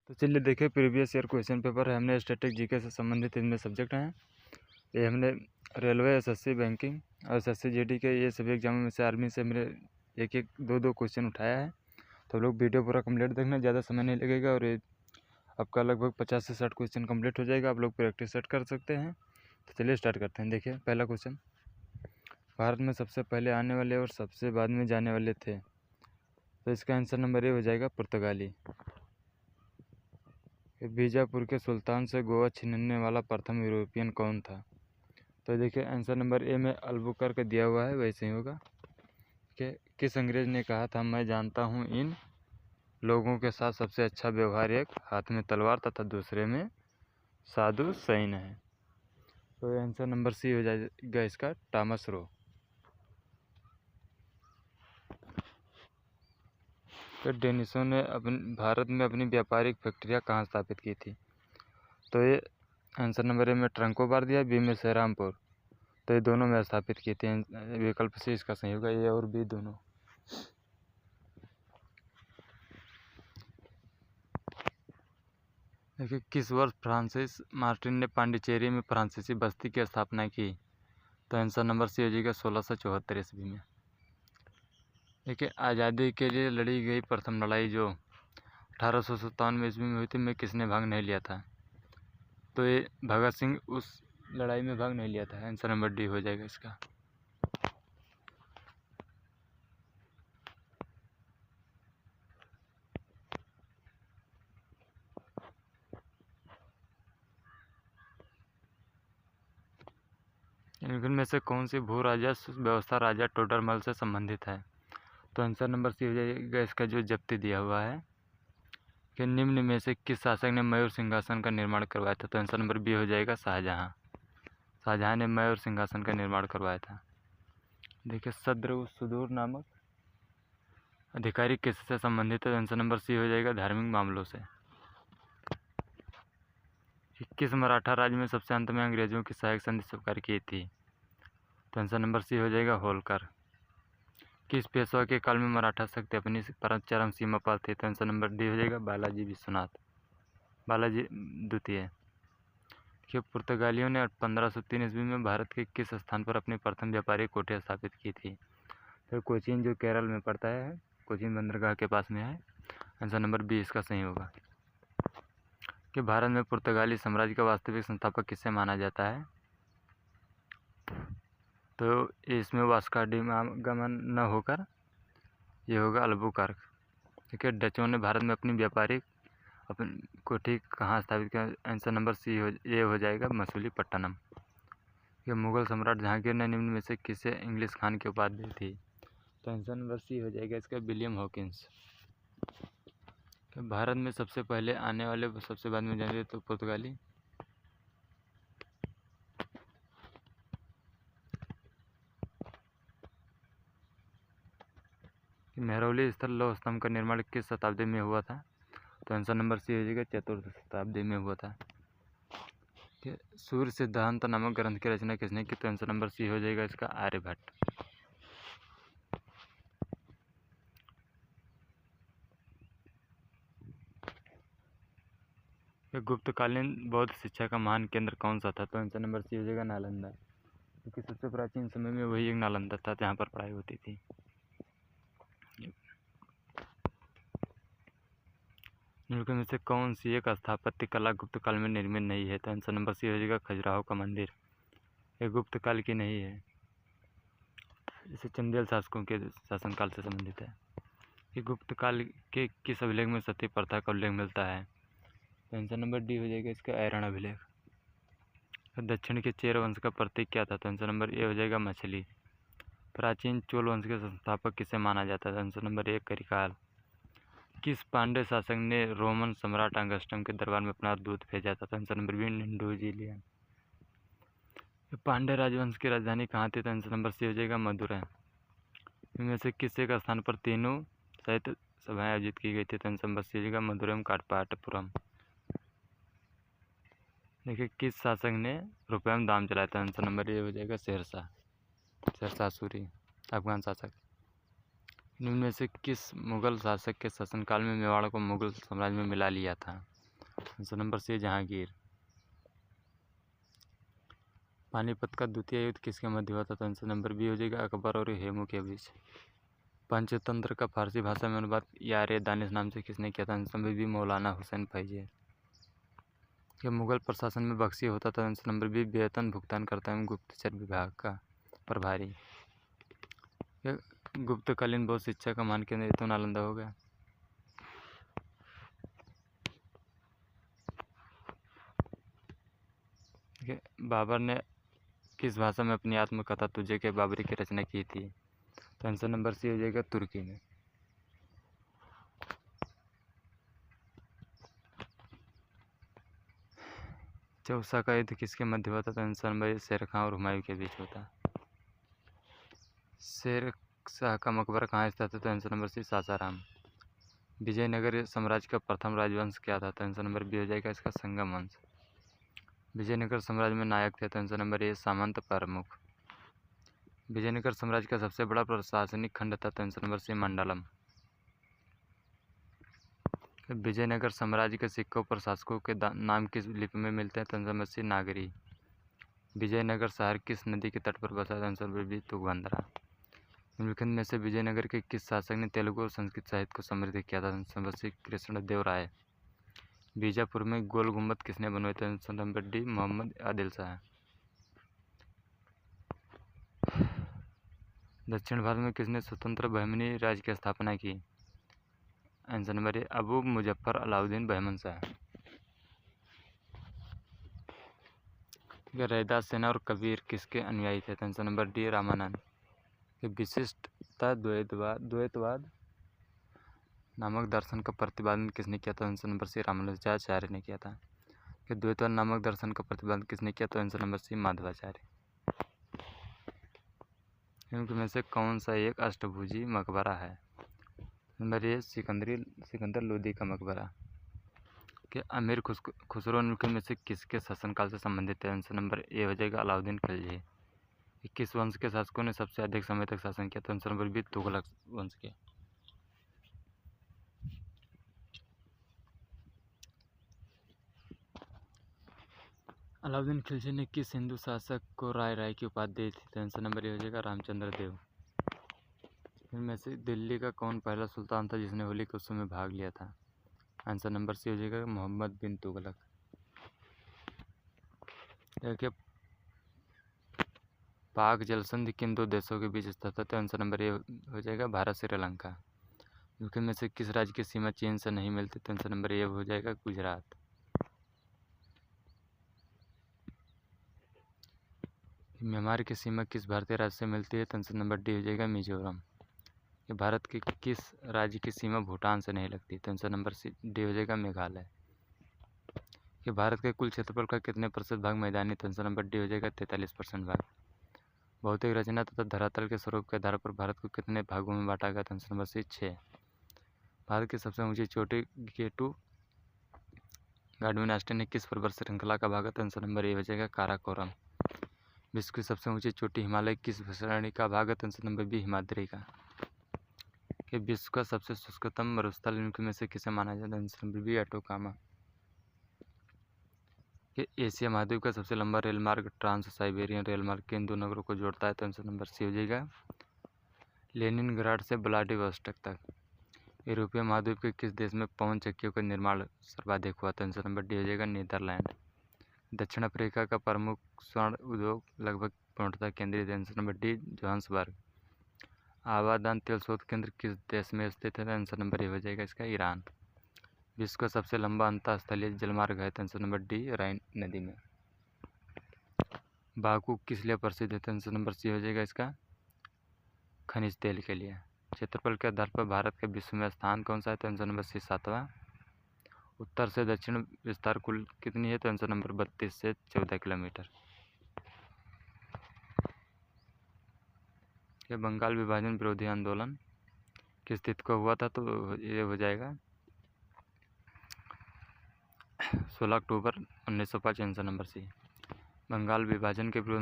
तो चलिए देखिए, प्रीवियस ईयर क्वेश्चन पेपर है, हमने स्टैटिक जीके से संबंधित इनमें सब्जेक्ट हैं। ये हमने रेलवे, एसएससी, बैंकिंग और एसएससी जीडी के ये सभी एग्जामों में से आर्मी से मेरे एक एक दो क्वेश्चन उठाया है। तो लोग वीडियो पूरा कंप्लीट देखना, ज़्यादा समय नहीं लगेगा और ये आपका लगभग 50 से 60 क्वेश्चन कंप्लीट हो जाएगा। आप लोग प्रैक्टिस सेट कर सकते हैं। तो चलिए स्टार्ट करते हैं। देखिए पहला क्वेश्चन, भारत में सबसे पहले आने वाले और सबसे बाद में जाने वाले थे। तो इसका आंसर नंबर ए हो जाएगा पुर्तगाली। बीजापुर के सुल्तान से गोवा छीनने वाला प्रथम यूरोपियन कौन था? तो देखिए आंसर नंबर ए में अल्बुकर्क दिया हुआ है, वैसे ही होगा। कि किस अंग्रेज ने कहा था, मैं जानता हूँ इन लोगों के साथ सबसे अच्छा व्यवहार एक हाथ में तलवार तथा दूसरे में साधु सैन्य है। तो आंसर नंबर सी हो जाएगा इसका, टॉमस रो। तो डेनिसों ने भारत में अपनी व्यापारिक फैक्ट्रियाँ कहाँ स्थापित की थी? तो ये आंसर नंबर ए में ट्रंकोबार दिया, बी में सेरामपुर। तो ये दोनों में स्थापित किए थे। विकल्प से इसका सही होगा, ए और बी दोनों। देखिए, किस वर्ष फ्रांसिस मार्टिन ने पांडिचेरी में फ्रांसीसी बस्ती की स्थापना की? तो आंसर नंबर सी हो जाएगा 1674 ईस्वी में। देखिए, आज़ादी के लिए लड़ी गई प्रथम लड़ाई जो 1857 ईस्वी में हुई थी, में किसने भाग नहीं लिया था? तो ये भगत सिंह उस लड़ाई में भाग नहीं लिया था। आंसर नंबर डी हो जाएगा इसका। इनमें में से कौन सी भू राजस्व व्यवस्था राजा टोडरमल से संबंधित है? तो आंसर नंबर सी हो जाएगा इसका, जो जब्ती दिया हुआ है। कि निम्न में से किस शासक ने मयूर सिंहासन का निर्माण करवाया था? तो आंसर नंबर बी हो जाएगा, शाहजहाँ। शाहजहाँ ने मयूर सिंहासन का निर्माण करवाया था। देखिए, सद्र सुदूर नामक अधिकारी किससे संबंधित है? आंसर नंबर सी हो जाएगा, धार्मिक मामलों से। किस मराठा राज्य में सबसे अंत में अंग्रेजों की सहायक संधि स्वीकार की थी? तो आंसर नंबर सी हो जाएगा, होलकर। किस पेशवा के काल में मराठा शक्ति अपनी चरम सीमा पर थी? तो आंसर नंबर डी हो जाएगा, बालाजी विश्वनाथ, बालाजी द्वितीय। कि पुर्तगालियों ने 1503 ईस्वी में भारत के किस स्थान पर अपनी प्रथम व्यापारिक कोठी स्थापित की थी? तो कोचीन, जो केरल में पड़ता है, कोचीन बंदरगाह के पास में है। आंसर नंबर बी इसका सही होगा। कि भारत में पुर्तगाली साम्राज्य का वास्तविक संस्थापक किसे माना जाता है? तो इसमें वास्को डी गामा न होकर ये होगा अल्बुकर्क। ठीक है, डचों ने भारत में अपनी व्यापारिक अपनी कोठी कहाँ स्थापित किया? आंसर नंबर सी ये हो जाएगा, मसूलीपट्टनम। ये मुगल सम्राट जहांगीर ने निम्न में से किसे इंग्लिश खान की उपाधि दी थी? तो आंसर नंबर सी हो जाएगा इसका, विलियम हॉकिंस। भारत में सबसे पहले आने वाले सबसे बाद में जाने तो पुर्तगाली। मेहरौली स्थल लौह स्तंभ का निर्माण किस शताब्दी में हुआ था? तो आंसर नंबर सी हो जाएगा, चतुर्थ शताब्दी में हुआ था। सूर्य सिद्धांत नामक ग्रंथ की रचना किसने की? तो आंसर नंबर सी हो जाएगा इसका, आर्यभट्ट। गुप्तकालीन बौद्ध शिक्षा का महान केंद्र कौन सा था? तो आंसर नंबर सी हो जाएगा, नालंदा। क्योंकि सबसे प्राचीन समय में वही एक नालंदा था जहाँ पर पढ़ाई होती थी। निम्नलिखित में से कौन सी एक स्थापत्य कला गुप्त काल में निर्मित नहीं है? तो आंसर नंबर सी हो जाएगा, खजुराहो का मंदिर। ये गुप्त काल की नहीं है, इसे चंदेल शासकों के शासनकाल से संबंधित है। ये गुप्त काल के किस अभिलेख में सती प्रथा का उल्लेख मिलता है? तो आंसर नंबर डी हो जाएगा इसका, ऐरण अभिलेख। दक्षिण के चेर वंश का प्रतीक क्या था? तो आंसर नंबर ए हो जाएगा, मछली। प्राचीन चोल वंश के संस्थापक किसे माना जाता है? Answer number A, Karikala. किस पांड्य शासक ने रोमन सम्राट अगस्टम के दरबार में अपना दूत भेजा था? तो आंसर नंबर बी, निंडोजुलियन। पांड्य राजवंश की राजधानी कहाँ थी? तो आंसर नंबर सी हो जाएगा, मदुरै। इनमें से किस एक स्थान पर तीनों सहित सभाएं आयोजित की गई थी? तो आंसर नंबर सी हो जाएगा, मदुरै काटपाटपुरम। देखिए, किस शासक ने रुपये में दाम चलाया था? आंसर नंबर ए हो जाएगा, शेरशाह सूरी, अफगान शासक। निम्न में से किस मुगल शासक के शासनकाल में मेवाड़ को मुगल साम्राज्य में मिला लिया था? Answer number C Jahangir. Panipat का द्वितीय युद्ध किसके मध्य हुआ था? तो आंसर नंबर बी हो जाएगा अकबर और हेमू के बीच। पंचतंत्र का फारसी भाषा में अनुवाद यार दानिश नाम से किसने किया था? आंसर नंबर बी मौलाना हुसैन फैजी। यह मुगल प्रशासन में बख्शी होता था? आंसर नंबर बी वेतन भुगतान करता है गुप्तचर विभाग का प्रभारी। यह गुप्तकालीन बौद्ध शिक्षा का मान केंद्र तो नालंदा हो गया। बाबर ने किस भाषा में अपनी आत्मकथा तुझे के बाबरी की रचना की थी? तो आंसर नंबर सी हो जाएगा तुर्की में। चौसा का युद्ध किसके मध्य हुआ था? तो आंसर नंबर शेर खां और हुमायूं के बीच होता। शेर शाह का मकबरा कहाँ स्थित है? तो answer number C Sasaram. Vijayanagar साम्राज्य का प्रथम राजवंश क्या था? तो आंसर नंबर बी हो जाएगा इसका संगम वंश। विजयनगर साम्राज्य में नायक थे? तो आंसर नंबर ए सामंत प्रमुख। विजयनगर साम्राज्य का सबसे बड़ा प्रशासनिक खंड था? तो आंसर नंबर सी मंडलम। विजयनगर साम्राज्य के सिक्कों पर शासकों के नाम किस लिपि में मिलते हैं? तो answer number C Nagari. Vijayanagar शहर किस नदी के तट पर बसा है? Answer number B Tungabhadra. निम्नलिखित में से विजयनगर के किस शासक ने तेलुगु और संस्कृत साहित्य को समृद्ध किया था? Answer number C Krishnadeva Raya. Bijapur में गोल गुम्बद किसने बनवाए थे? Answer number D Mohammed Adil Shah. दक्षिण भारत में किसने स्वतंत्र बहमनी राज्य की स्थापना की? आंसर नंबर ए अबू मुजफ्फर अलाउद्दीन बहमन शाह। रैदास सेना और कबीर किसके अनुयायी थे? Answer number D Ramanand. विशिष्टता द्वैतवाद नामक दर्शन का प्रतिपादन किसने किया था? आंसर नंबर सी रामानुजाचार्य ने किया था। कि द्वैतवाद नामक दर्शन का प्रतिपादन किसने किया? तो आंसर नंबर सी माधवाचार्य। इनमें में से कौन सा एक अष्टभुजी मकबरा है? नंबर ए सिकंदर लोदी का मकबरा। कि अमीर खुसरो में से किसके शासनकाल से संबंधित है? आंसर नंबर ए हो जाएगा अलाउद्दीन खिलजी। किस वंश के शासकों ने सबसे अधिक समय तक शासन किया? तो आंसर नंबर बी तुगलक वंश के। अलाउद्दीन खिलजी ने किस हिंदू शासक को राय की उपाधि दी थी? तो आंसर नंबर ए हो जाएगा रामचंद्र देव। इनमें से दिल्ली का कौन पहला सुल्तान था जिसने होली के उत्सव में भाग लिया था? आंसर नंबर सी हो जाएगा मोहम्मद बिन तुगलक। देखिए पाक जलसंधि किन दो देशों के बीच स्थित है? तो आंसर नंबर ए हो जाएगा भारत श्रीलंका। इनके में से किस राज्य की सीमा चीन से नहीं मिलती? तो आंसर नंबर ए हो जाएगा गुजरात। म्यांमार की सीमा किस भारतीय राज्य से मिलती है? तो आंसर नंबर डी हो जाएगा मिजोरम। ये भारत की किस राज्य की सीमा भूटान से नहीं लगती? तो आंसर नंबर डी हो जाएगा मेघालय। कि भारत के कुल क्षेत्रफल का कितने प्रतिशत भाग मैदानी? तो आंसर नंबर डी हो जाएगा 43% भाग। भौतिक रचना तथा धरातल के स्वरूप के आधार पर भारत को कितने भागों में बांटा गया? तो आंसर नंबर सी 6। भारत की सबसे ऊंची चोटी गेटू गार्डविन आस्टीन ने किस पर्वत श्रृंखला का भाग है? तो आंसर नंबर ए हो जाएगा काराकोरम। विश्व की सबसे ऊंची चोटी हिमालय किस श्रेणी का भाग है? तो आंसर नंबर बी हिमाद्री का। कि विश्व का सबसे शुष्कतम मरुस्थल इनमें में से किसे माना जाता है? Answer number B Atacama. कि एशिया महाद्वीप का सबसे लंबा रेल मार्ग ट्रांस साइबेरियन रेल मार्ग किन दो नगरों को जोड़ता है? तो आंसर नंबर सी हो जाएगा लेनिनग्राड से व्लादिवोस्टोक तक। यूरोपीय महाद्वीप के किस देश में पवन चक्कियों का निर्माण सर्वाधिक हुआ? तो आंसर नंबर डी हो जाएगा नीदरलैंड। दक्षिण अफ्रीका का प्रमुख स्वर्ण उद्योग लगभग पूर्णतः केंद्रित है? Answer number D Johannesburg. Abadan तेल शोध केंद्र किस देश में स्थित है? आंसर नंबर ए हो जाएगा इसका ईरान। विश्व का सबसे लंबा अंतःस्थलीय जलमार्ग है? आंसर नंबर डी राइन नदी में। बाकू किस लिए प्रसिद्ध है? आंसर नंबर सी हो जाएगा इसका खनिज तेल के लिए। क्षेत्रफल के आधार पर भारत के विश्व में स्थान कौन सा है? तो आंसर नंबर सी 7वां। उत्तर से दक्षिण विस्तार कुल कितनी है? तो आंसर नंबर 32 से 14 किलोमीटर। ये बंगाल विभाजन विरोधी आंदोलन किस तिथि को हुआ था? तो ये हो जाएगा 16 अक्टूबर 1905। Answer number C. बंगाल विभाजन के विरोध